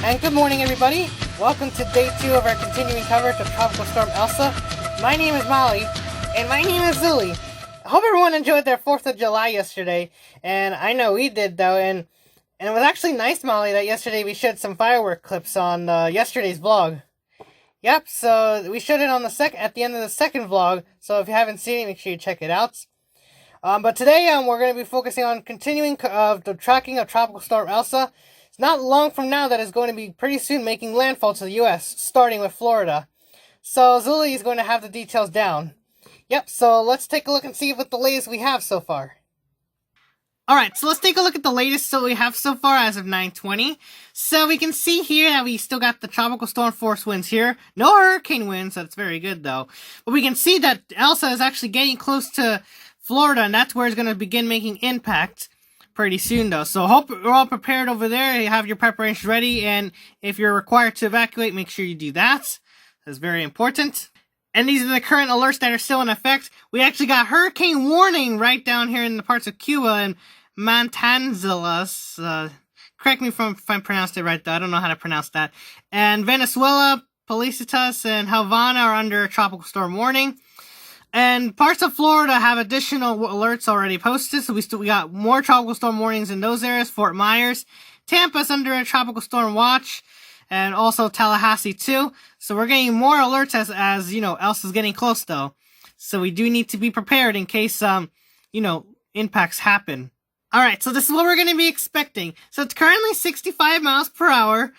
And good morning, everybody. Welcome to day 2 of our continuing coverage of Tropical Storm Elsa. My name is Molly, and my name is Zooli. I hope everyone enjoyed their 4th of July yesterday, and I know we did, though, and it was actually nice, Molly, that yesterday we showed some firework clips on yesterday's vlog. Yep, so we showed it on at the end of the second vlog, so if you haven't seen it, make sure you check it out. But today, we're going to be focusing on continuing the tracking of Tropical Storm Elsa. It's not long from now that it's going to be pretty soon making landfall to the U.S., starting with Florida. So Zooli is going to have the details down. Yep, so let's take a look and see what the latest we have so far. Alright, so let's take a look at the latest that we have so far as of 9/20. So we can see here that we still got the tropical storm force winds here. No hurricane winds, that's very good though. But we can see that Elsa is actually getting close to Florida, and that's where it's going to begin making impact pretty soon though. So hope we're all prepared over there. You have your preparations ready, and if you're required to evacuate, make sure you do that. That's very important. And these are the current alerts that are still in effect. We actually got hurricane warning right down here in the parts of Cuba and Matanzas. Correct me if I pronounced it right though. I don't know how to pronounce that. And Venezuela, Felicitas, and Havana are under a tropical storm warning. And parts of Florida have additional alerts already posted, so we got more tropical storm warnings in those areas. Fort Myers, Tampa's under a tropical storm watch, and also Tallahassee too. So we're getting more alerts as you know, Elsa's getting close though. So we do need to be prepared in case you know, impacts happen. Alright, so this is what we're going to be expecting. So it's currently 65 miles per hour.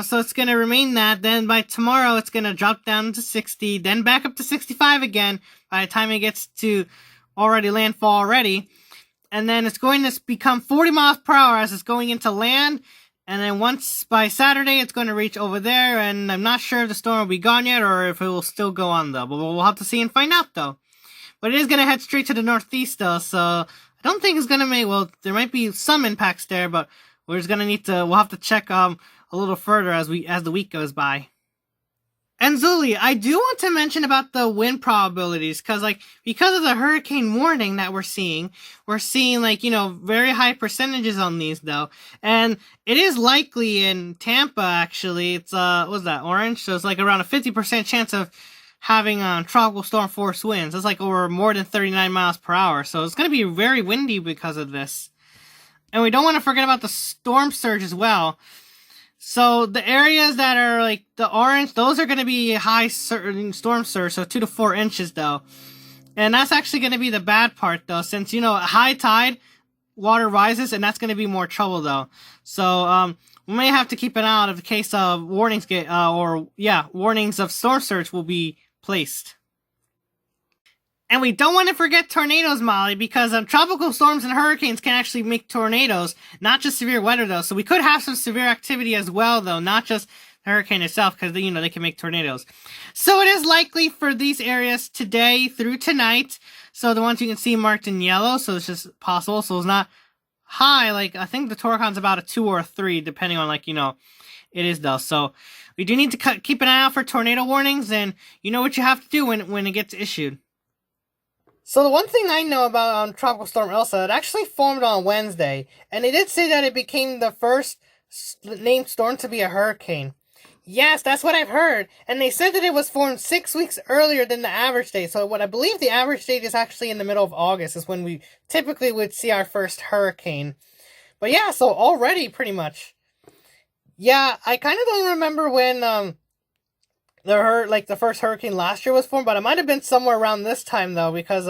So it's going to remain that. Then by tomorrow, it's going to drop down to 60, then back up to 65 again by the time it gets to landfall already. And then it's going to become 40 miles per hour as it's going into land. And then once by Saturday, it's going to reach over there. And I'm not sure if the storm will be gone yet or if it will still go on though. But we'll have to see and find out though. But it is going to head straight to the northeast though. So I don't think it's going to make, well, there might be some impacts there, but we're just going to we'll have to check, a little further as the week goes by. And Zooli, I do want to mention about the wind probabilities, because of the hurricane warning that we're seeing like, you know, very high percentages on these though. And it is likely in Tampa actually, it's what's that, orange? So it's like around a 50% chance of having tropical storm force winds. It's like over more than 39 miles per hour. So it's going to be very windy because of this. And we don't want to forget about the storm surge as well. So the areas that are like the orange, those are going to be high storm surge, so 2 to 4 inches though. And that's actually going to be the bad part though, since, you know, high tide, water rises, and that's going to be more trouble though. So we may have to keep an eye out if the case of warnings warnings of storm surge will be placed. And we don't want to forget tornadoes, Molly, because tropical storms and hurricanes can actually make tornadoes, not just severe weather, though. So we could have some severe activity as well, though, not just the hurricane itself, because, you know, they can make tornadoes. So it is likely for these areas today through tonight. So the ones you can see marked in yellow, so it's just possible. So it's not high, like, I think the Torcon's about a 2 or a 3, depending on, like, you know, it is, though. So we do need to keep an eye out for tornado warnings, and you know what you have to do when it gets issued. So the one thing I know about Tropical Storm Elsa, it actually formed on Wednesday, and they did say that it became the first named storm to be a hurricane. Yes, that's what I've heard, and they said that it was formed 6 weeks earlier than the average date, so what I believe the average date is actually in the middle of August, is when we typically would see our first hurricane. But yeah, so already, pretty much. Yeah, I kind of don't remember when, the first hurricane last year was formed, but it might have been somewhere around this time though, because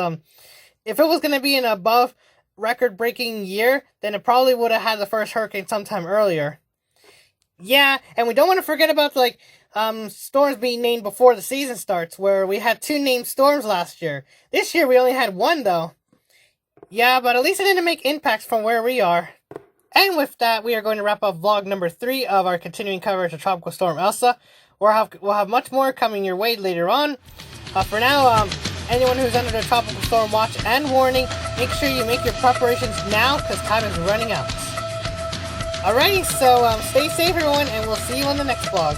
if it was going to be an above record-breaking year, then it probably would have had the first hurricane sometime earlier. Yeah, and we don't want to forget about storms being named before the season starts, where we had 2 named storms last year. This year we only had 1 though. Yeah, but at least it didn't make impacts from where we are. And with that, we are going to wrap up vlog number 3 of our continuing coverage of Tropical Storm Elsa. We'll have much more coming your way later on. For now, anyone who's under the tropical storm watch and warning, make sure you make your preparations now because time is running out. Alrighty, so stay safe everyone, and we'll see you on the next vlog.